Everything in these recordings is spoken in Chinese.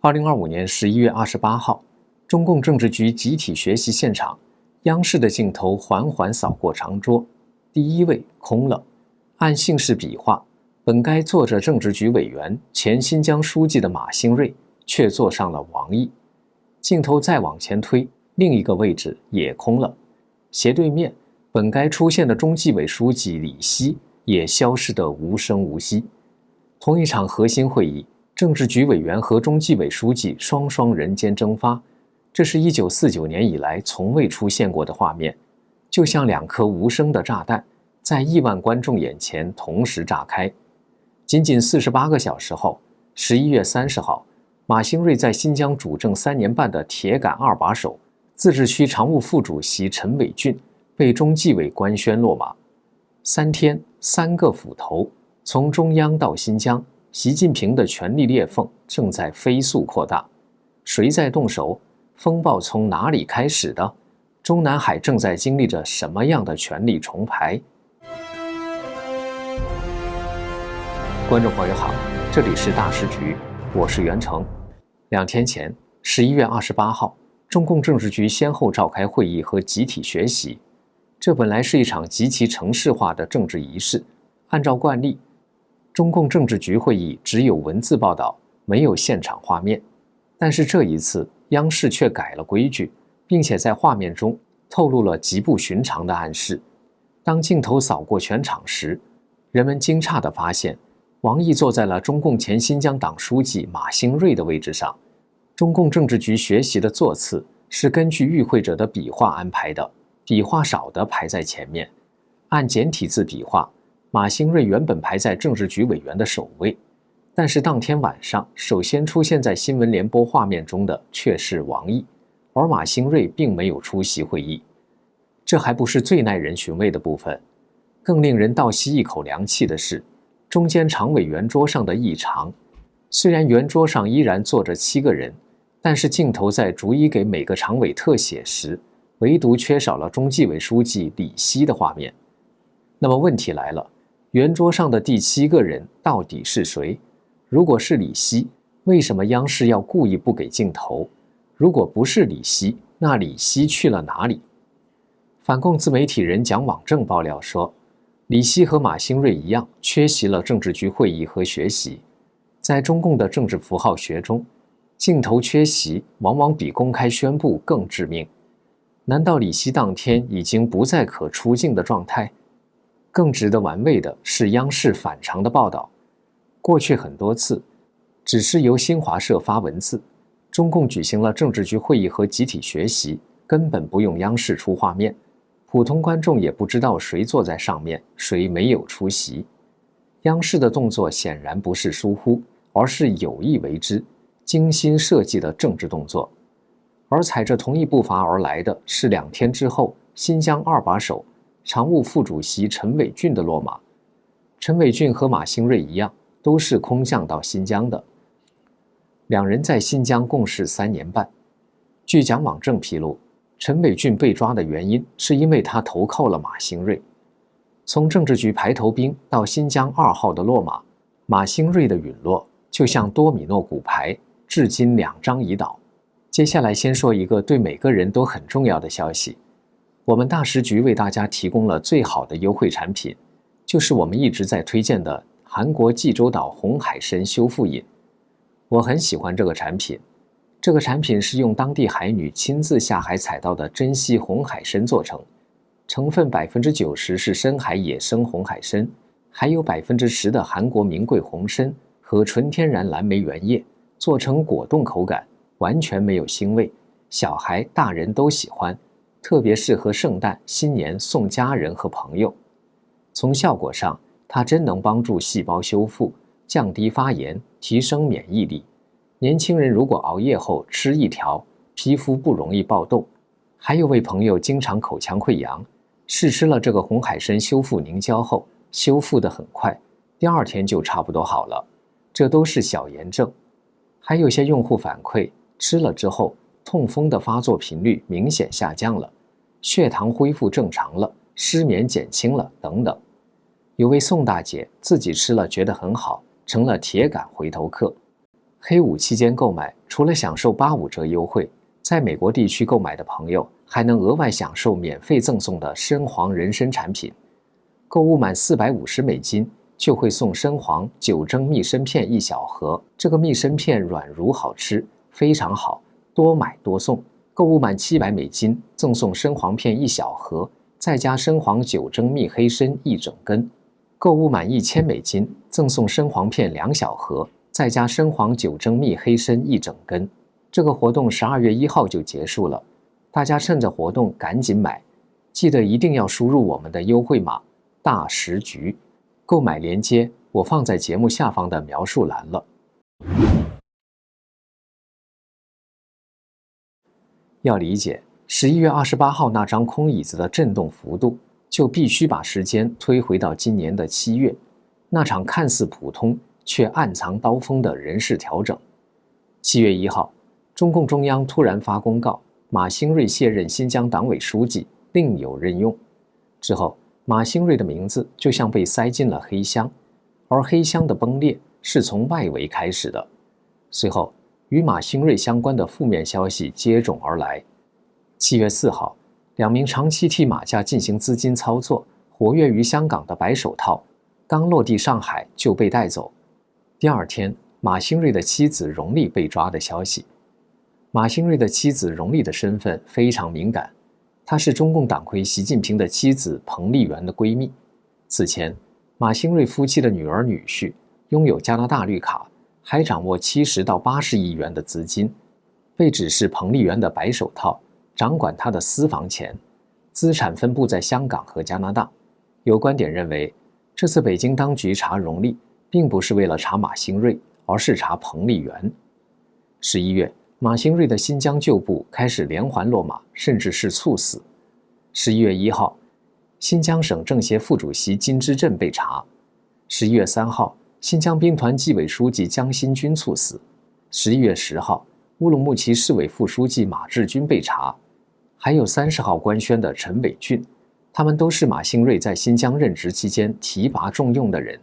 2025年11月28号，中共政治局集体学习现场，央视的镜头缓缓扫过长桌，第一位空了。按姓氏比划，本该坐着政治局委员、前新疆书记的马兴瑞，却坐上了王毅。镜头再往前推，另一个位置也空了。斜对面，本该出现的中纪委书记李希也消失得无声无息。同一场核心会议，政治局委员和中纪委书记双双人间蒸发，这是1949年以来从未出现过的画面，就像两颗无声的炸弹，在亿万观众眼前同时炸开。仅仅48个小时后，11月30号，马兴瑞在新疆主政3年半的铁杆二把手、自治区常务副主席陈伟俊被中纪委官宣落马。3天3个斧头，从中央到新疆，习近平的权力裂缝正在飞速扩大。谁在动手？风暴从哪里开始的？中南海正在经历着什么样的权力重排？观众朋友好，这里是大时局，我是袁成。2天前，11月28号，中共政治局先后召开会议和集体学习。这本来是一场极其程式化的政治仪式，按照惯例，中共政治局会议只有文字报道，没有现场画面。但是这一次，央视却改了规矩，并且在画面中透露了极不寻常的暗示。当镜头扫过全场时，人们惊诧地发现，王毅坐在了中共前新疆党书记马兴瑞的位置上。中共政治局学习的座次是根据与会者的笔画安排的，笔画少的排在前面。按简体字笔画，马兴瑞原本排在政治局委员的首位，但是当天晚上首先出现在新闻联播画面中的却是王毅，而马兴瑞并没有出席会议。这还不是最耐人寻味的部分，更令人倒吸一口凉气的是，中间常委圆桌上的异常。虽然圆桌上依然坐着7个人，但是镜头在逐一给每个常委特写时，唯独缺少了中纪委书记李希的画面。那么问题来了，圆桌上的第7个人到底是谁？如果是李希，为什么央视要故意不给镜头？如果不是李希，那李希去了哪里？反共自媒体人蒋网正爆料说，李希和马兴瑞一样缺席了政治局会议和学习。在中共的政治符号学中，镜头缺席往往比公开宣布更致命。难道李希当天已经不在可出镜的状态？更值得玩味的是央视反常的报道。过去很多次，只是由新华社发文字，中共举行了政治局会议和集体学习，根本不用央视出画面，普通观众也不知道谁坐在上面，谁没有出席。央视的动作显然不是疏忽，而是有意为之，精心设计的政治动作。而踩着同一步伐而来的是2天之后，新疆二把手、常务副主席陈伟俊的落马。陈伟俊和马兴瑞一样，都是空降到新疆的。两人在新疆共事3年半。据蒋网正披露，陈伟俊被抓的原因是因为他投靠了马兴瑞。从政治局排头兵到新疆2号的落马，马兴瑞的陨落就像多米诺骨牌，至今2张已倒。接下来先说一个对每个人都很重要的消息，我们大时局为大家提供了最好的优惠产品，就是我们一直在推荐的韩国济州岛红海参修复饮。我很喜欢这个产品，这个产品是用当地海女亲自下海采到的珍稀红海参做成，成分90%是深海野生红海参，还有10%的韩国名贵红参和纯天然蓝莓原液，做成果冻口感，完全没有腥味，小孩大人都喜欢，特别适合圣诞、新年送家人和朋友。从效果上，它真能帮助细胞修复，降低发炎，提升免疫力。年轻人如果熬夜后吃1条，皮肤不容易爆痘。还有位朋友经常口腔溃疡，试吃了这个红海参修复凝胶后，修复得很快，第2天就差不多好了。这都是小炎症。还有些用户反馈，吃了之后，痛风的发作频率明显下降了，血糖恢复正常了，失眠减轻了等等。有位宋大姐自己吃了觉得很好，成了铁杆回头客。黑五期间购买，除了享受85折优惠，在美国地区购买的朋友还能额外享受免费赠送的深黄人参产品。购物满$450就会送深黄9蒸蜜参片1小盒，这个蜜参片软如好吃，非常好，多买多送。购物满$700赠送深黄片1小盒，再加深黄9蒸蜜黑参1整根。购物满$1000赠送深黄片2小盒，再加深黄9蒸蜜黑参1整根。这个活动12月1号就结束了，大家趁着活动赶紧买，记得一定要输入我们的优惠码大食局。购买链接我放在节目下方的描述栏了。要理解11月28号那张空椅子的震动幅度，就必须把时间推回到今年的7月，那场看似普通却暗藏刀锋的人事调整。7月1号，中共中央突然发公告，马兴瑞卸任新疆党委书记，另有任用。之后，马兴瑞的名字就像被塞进了黑箱，而黑箱的崩裂是从外围开始的。随后，与马兴瑞相关的负面消息接踵而来。7月4号，2名长期替马家进行资金操作、活跃于香港的白手套，刚落地上海就被带走。第二天，马兴瑞的妻子荣丽被抓的消息。马兴瑞的妻子荣丽的身份非常敏感，她是中共党魁习近平的妻子彭丽媛的闺蜜。此前，马兴瑞夫妻的女儿女婿拥有加拿大绿卡，还掌握70到80亿元的资金，被指是彭丽媛的白手套，掌管她的私房钱，资产分布在香港和加拿大。有观点认为，这次北京当局查荣丽，并不是为了查马兴瑞，而是查彭丽媛。11月，马兴瑞的新疆旧部开始连环落马，甚至是猝死。11月1号，新疆省政协副主席金之镇被查。11月3号，新疆兵团纪委书记江新军猝死。11月10号，乌鲁木齐市委副书记马志军被查。还有30号官宣的陈伟俊，他们都是马兴瑞在新疆任职期间提拔重用的人。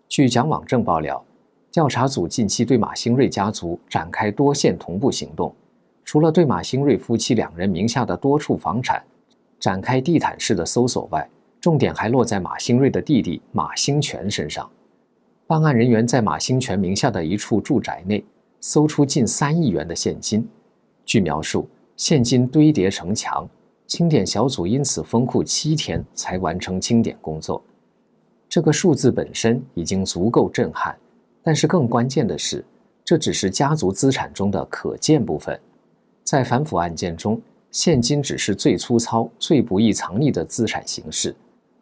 据蒋网正爆料，调查组近期对马兴瑞家族展开多线同步行动，除了对马兴瑞夫妻2人名下的多处房产展开地毯式的搜索外，重点还落在马兴瑞的弟弟马兴全身上。办案人员在马兴全名下的一处住宅内搜出近3亿元的现金，据描述，现金堆叠成墙，清点小组因此封库7天才完成清点工作。这个数字本身已经足够震撼，但是更关键的是，这只是家族资产中的可见部分。在反腐案件中，现金只是最粗糙、最不易藏匿的资产形式，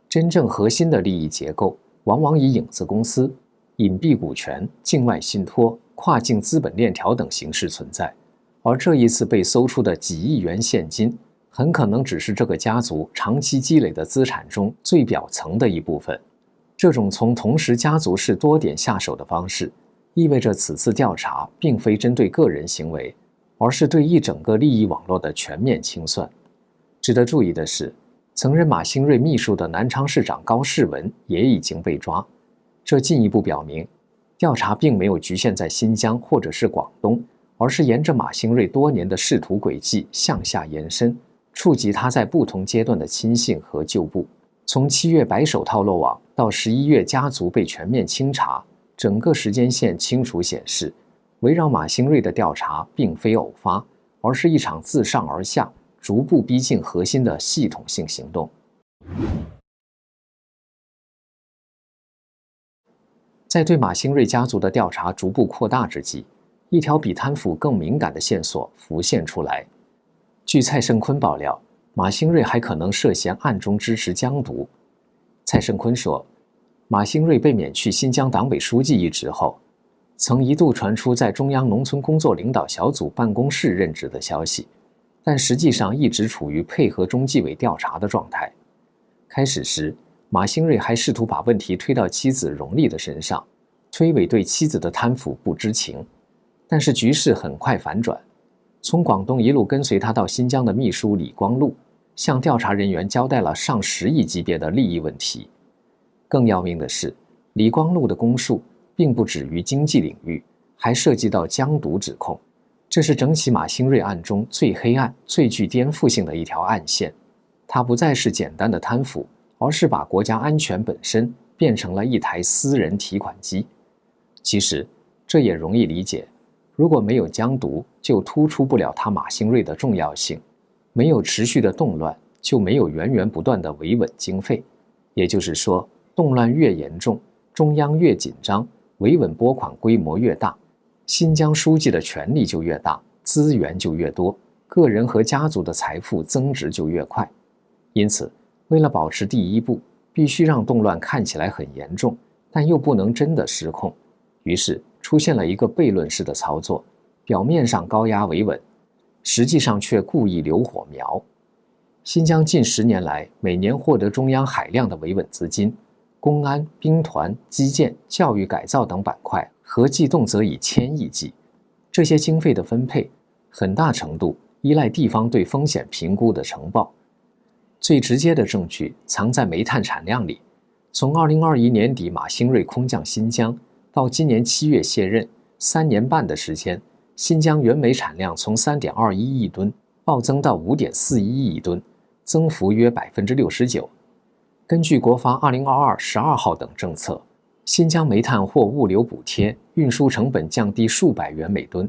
真正核心的利益结构往往以影子公司、隐蔽股权、境外信托、跨境资本链条等形式存在。而这一次被搜出的几亿元现金，很可能只是这个家族长期积累的资产中最表层的一部分。这种从同时家族式多点下手的方式，意味着此次调查并非针对个人行为，而是对一整个利益网络的全面清算。值得注意的是，曾任马兴瑞秘书的南昌市长高世文也已经被抓，这进一步表明，调查并没有局限在新疆或者是广东，而是沿着马兴瑞多年的仕途轨迹向下延伸，触及他在不同阶段的亲信和旧部。从7月白手套落网到11月家族被全面清查，整个时间线清楚显示，围绕马兴瑞的调查并非偶发，而是一场自上而下、逐步逼近核心的系统性行动。在对马兴瑞家族的调查逐步扩大之际，一条比贪腐更敏感的线索浮现出来。据蔡胜坤爆料，马兴瑞还可能涉嫌暗中支持疆独。蔡胜坤说，马兴瑞被免去新疆党委书记一职后，曾一度传出在中央农村工作领导小组办公室任职的消息，但实际上一直处于配合中纪委调查的状态。开始时，马兴瑞还试图把问题推到妻子荣丽的身上，推诿对妻子的贪腐不知情。但是局势很快反转，从广东一路跟随他到新疆的秘书李光禄，向调查人员交代了上10亿级别的利益问题。更要命的是，李光禄的供述并不止于经济领域，还涉及到江毒指控。这是整起马兴瑞案中最黑暗、最具颠覆性的一条暗线。它不再是简单的贪腐，而是把国家安全本身变成了一台私人提款机。其实，这也容易理解。如果没有江毒，就突出不了他马兴瑞的重要性；没有持续的动乱，就没有源源不断的维稳经费。也就是说，动乱越严重，中央越紧张，维稳拨款规模越大，新疆书记的权力就越大，资源就越多，个人和家族的财富增值就越快。因此，为了保持第一步，必须让动乱看起来很严重，但又不能真的失控。于是出现了一个悖论式的操作，表面上高压维稳，实际上却故意留火苗。新疆近10年来每年获得中央海量的维稳资金，公安、兵团、基建、教育改造等板块合计动辄以千亿计。这些经费的分配很大程度依赖地方对风险评估的呈报。最直接的证据藏在煤炭产量里。从2021年底马兴瑞空降新疆到今年7月卸任，3年半的时间，新疆原煤产量从3.21亿吨暴增到5.41亿吨，增幅约69%。根据国发2022 12号等政策，新疆煤炭获物流补贴，运输成本降低数百元每吨，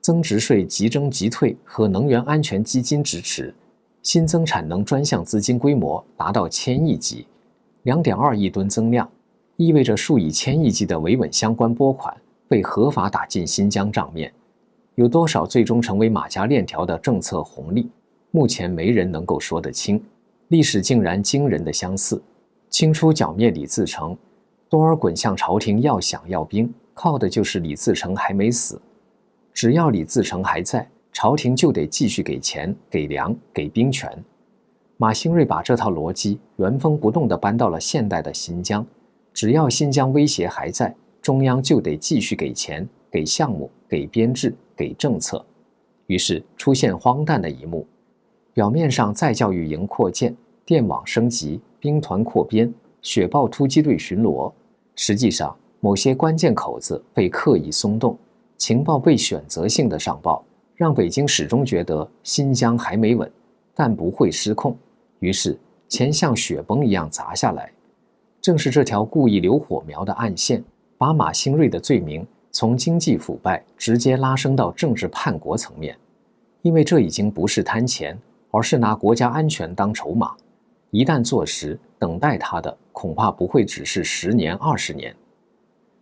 增值税即征即退和能源安全基金支持，新增产能专项资金规模达到1000亿级，2.2亿吨增量，意味着数以千亿计的维稳相关拨款被合法打进新疆账面。有多少最终成为马甲链条的政策红利，目前没人能够说得清。历史竟然惊人的相似。清初剿灭李自成，多尔衮向朝廷要饷要兵，靠的就是李自成还没死。只要李自成还在，朝廷就得继续给钱、给粮、给兵权。马兴瑞把这套逻辑原封不动地搬到了现代的新疆，只要新疆威胁还在，中央就得继续给钱、给项目、给编制、给政策。于是出现荒诞的一幕：表面上再教育营扩建、电网升级、兵团扩编、雪豹突击队巡逻，实际上某些关键口子被刻意松动，情报被选择性的上报，让北京始终觉得新疆还没稳，但不会失控。于是钱像雪崩一样砸下来。正是这条故意留火苗的暗线，把马兴瑞的罪名从经济腐败直接拉升到政治叛国层面。因为这已经不是贪钱，而是拿国家安全当筹码。一旦坐实，等待他的恐怕不会只是10年、20年。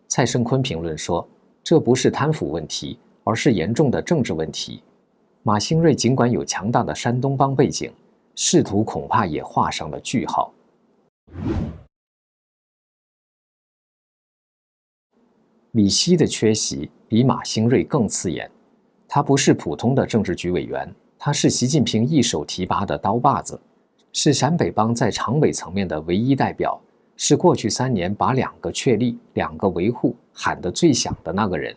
蔡声坤评论说，这不是贪腐问题，而是严重的政治问题。马兴瑞尽管有强大的山东帮背景，仕途恐怕也画上了句号。李希的缺席比马兴瑞更刺眼。他不是普通的政治局委员，他是习近平一手提拔的刀把子，是陕北帮在常委层面的唯一代表，是过去3年把2个确立、2个维护喊得最响的那个人。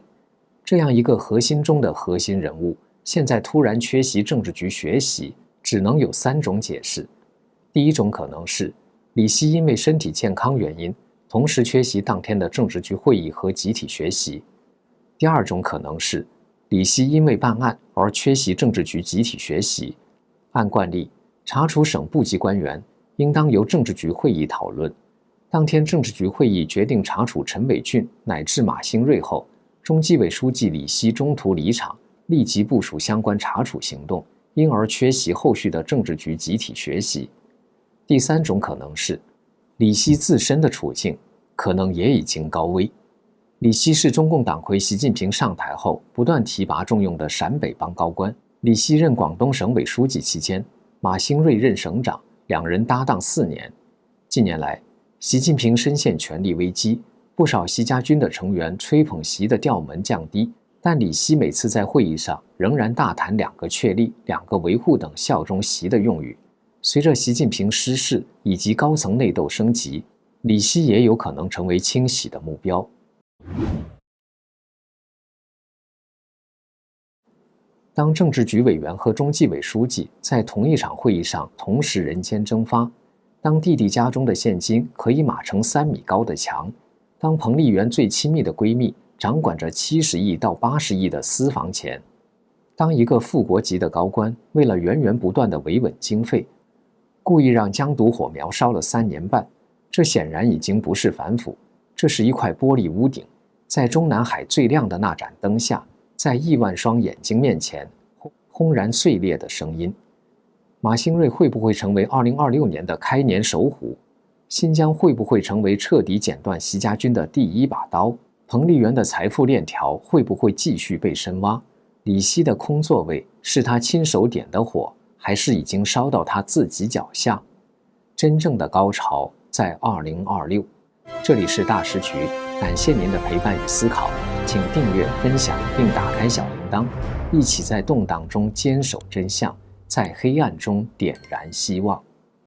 这样一个核心中的核心人物，现在突然缺席政治局学习，只能有3种解释。第一种可能是李希因为身体健康原因，同时缺席当天的政治局会议和集体学习。第二种可能是李希因为办案而缺席政治局集体学习。按惯例，查处省部级官员应当由政治局会议讨论。当天政治局会议决定查处陈伟俊乃至马兴瑞后，中纪委书记李希中途离场，立即部署相关查处行动，因而缺席后续的政治局集体学习。第三种可能是李希自身的处境可能也已经高危。李希是中共党魁习近平上台后不断提拔重用的陕北帮高官。李希任广东省委书记期间，马兴瑞任省长，2人搭档4年。近年来，习近平深陷权力危机，不少习家军的成员吹捧习的调门降低，但李希每次在会议上仍然大谈2个确立、2个维护等效忠习的用语。随着习近平失势以及高层内斗升级，李希也有可能成为清洗的目标。当政治局委员和中纪委书记在同一场会议上同时人间蒸发，当弟家中的现金可以码成3米高的墙，当彭丽媛最亲密的闺蜜掌管着70亿到80亿的私房钱。当一个副国级的高官为了源源不断的维稳经费，故意让江堵火苗烧了3年半，这显然已经不是反腐，这是一块玻璃屋顶，在中南海最亮的那盏灯下，在亿万双眼睛面前，轰然碎裂的声音。马兴瑞会不会成为2026年的开年首虎？新疆会不会成为彻底剪断习家军的第一把刀？彭丽媛的财富链条会不会继续被深挖？李希的空座位是他亲手点的火，还是已经烧到他自己脚下？真正的高潮在2026。这里是大时局，感谢您的陪伴与思考，请订阅、分享并打开小铃铛，一起在动荡中坚守真相，在黑暗中点燃希望。